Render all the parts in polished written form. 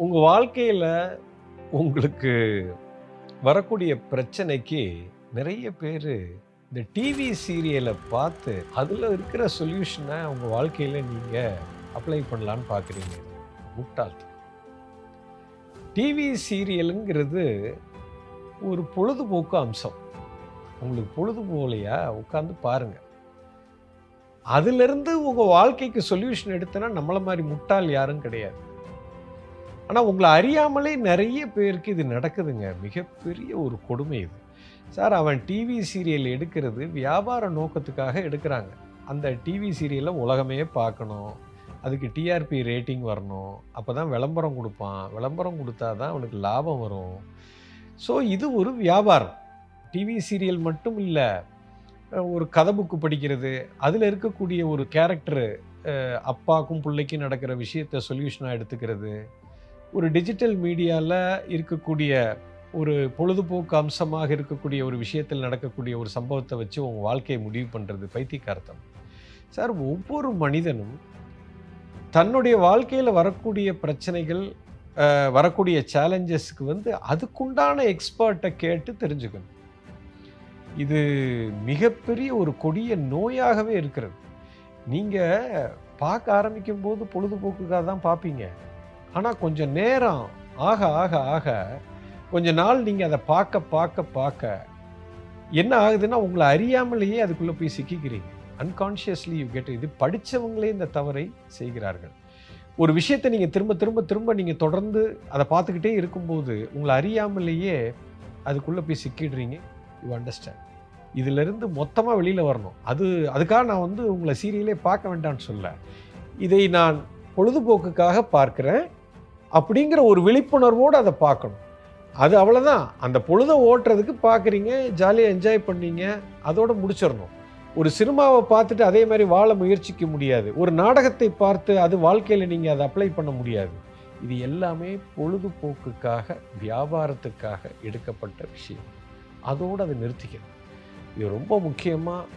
உங்க வாழ்க்கையில உங்களுக்கு வரக்கூடிய பிரச்சனைக்கு நிறைய பேரு இந்த டிவி சீரியல பார்த்து அதுல இருக்கிற சொல்யூஷனை உங்க வாழ்க்கையில நீங்க அப்ளை பண்ணலான்னு பார்க்குறீங்க. முட்டாள்தனம். டிவி சீரியலுங்கிறது ஒரு பொழுதுபோக்கு அம்சம். உங்களுக்கு பொழுது போகலையா உட்காந்து பாருங்க. அதிலிருந்து உங்க வாழ்க்கைக்கு சொல்யூஷன் எடுத்தனா நம்மள மாதிரி முட்டாள் யாரும் கிடையாது. ஆனா உங்கள அறியாமலே நிறைய பேருக்கு இது நடக்குதுங்க. மிகப்பெரிய ஒரு கொடுமை இது. சார் அவன் டிவி சீரியல் எடுக்கிறது வியாபார நோக்கத்துக்காக எடுக்குறாங்க. அந்த டிவி சீரியல உலகமே பார்க்கணும். அதுக்கு டிஆர்பி ரேட்டிங் வரணும். அப்பதான் விளம்பரம் குடுப்பான். விளம்பரம் குடுத்தா தான் அவனுக்கு லாபம் வரும். ஸோ இது ஒரு வியாபாரம். டிவி சீரியல் மட்டும் இல்ல. ஒரு கதை புக்கு படிக்கிறது, அதில இருக்கக்கூடிய ஒரு கேரக்டரு அப்பாக்கும் புள்ளைக்கும் நடக்கிற விஷயத்த சொல்யூஷனா எடுத்துக்கிறது. ஒரு டிஜிட்டல் மீடியால இருக்கக்கூடிய ஒரு பொழுதுபோக்கு அம்சமாக இருக்கக்கூடிய ஒரு விஷயத்தில் நடக்கக்கூடிய ஒரு சம்பவத்தை வச்சு உங்க வாழ்க்கையை முடிவு பண்றது பைத்தியக்காரத்தனம். சார் ஒவ்வொரு மனிதனும் தன்னுடைய வாழ்க்கையில வரக்கூடிய பிரச்சனைகள், வரக்கூடிய சேலஞ்சஸ்க்கு வந்து அதுக்குண்டான எக்ஸ்பர்ட்ட கேட்டு தெரிஞ்சுக்கணும். இது மிகப்பெரிய ஒரு கொடிய நோயாகவே இருக்கிறது. நீங்க பார்க்க ஆரம்பிக்கும்போது பொழுதுபோக்குக்காக தான் பார்ப்பீங்க. ஆனா கொஞ்சம் நேரம் ஆக ஆக ஆக கொஞ்ச நாள் நீங்க அத பார்க்க என்ன ஆகுதுன்னா, உங்கள அறியாமலேயே அதுக்குள்ள போய் சிக்கிக்கிறீங்க. அன்கான்ஷியஸ்லி யூ கெட் இது படிச்சவங்களே இந்த தவறை செய்கிறார்கள். ஒரு விஷயத்த நீங்க திரும்ப நீங்க தொடர்ந்து அத பார்த்துக்கிட்டே இருக்கும்போது, உங்கள அறியாமலேயே அதுக்குள்ள போய் சிக்கிடுறீங்க. You understand. இதிலிருந்து மொத்தமா வெளியில வரணும். அதுக்காக நான் வந்து உங்கள சீரியலே பார்க்க வேண்டாம்னு சொல்லல. இதை நான் பொழுதுபோக்குக்காக பார்க்கிறேன் அப்படிங்கிற ஒரு விழிப்புணர்வோடு அதை பார்க்கணும். அது அவ்வளோதான். அந்த பொழுத ஓட்டுறதுக்கு பார்க்குறீங்க, ஜாலியாக என்ஜாய் பண்ணீங்க, அதோட முடிச்சிடணும். ஒரு சினிமாவை பார்த்துட்டு அதே மாதிரி வாழ முயற்சிக்க முடியாது. ஒரு நாடகத்தை பார்த்து அது வாழ்க்கையில் நீங்கள் அதை அப்ளை பண்ண முடியாது. இது எல்லாமே பொழுதுபோக்குக்காக, வியாபாரத்துக்காக எடுக்கப்பட்ட விஷயம். அதோடு அதை நிறுத்திக்கணும். இது ரொம்ப முக்கியமாக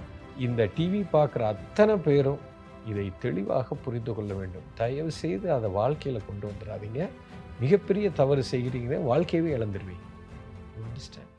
இந்த டிவி பார்க்குற அத்தனை பேரும் இதை தெளிவாக புரிந்து கொள்ள வேண்டும். தயவு செய்து அதை வாழ்க்கையில் கொண்டு வந்துடாதீங்க. மிகப்பெரிய தவறு செய்கிறீங்க, வாழ்க்கையவே இழந்துருவீங்க. You understand?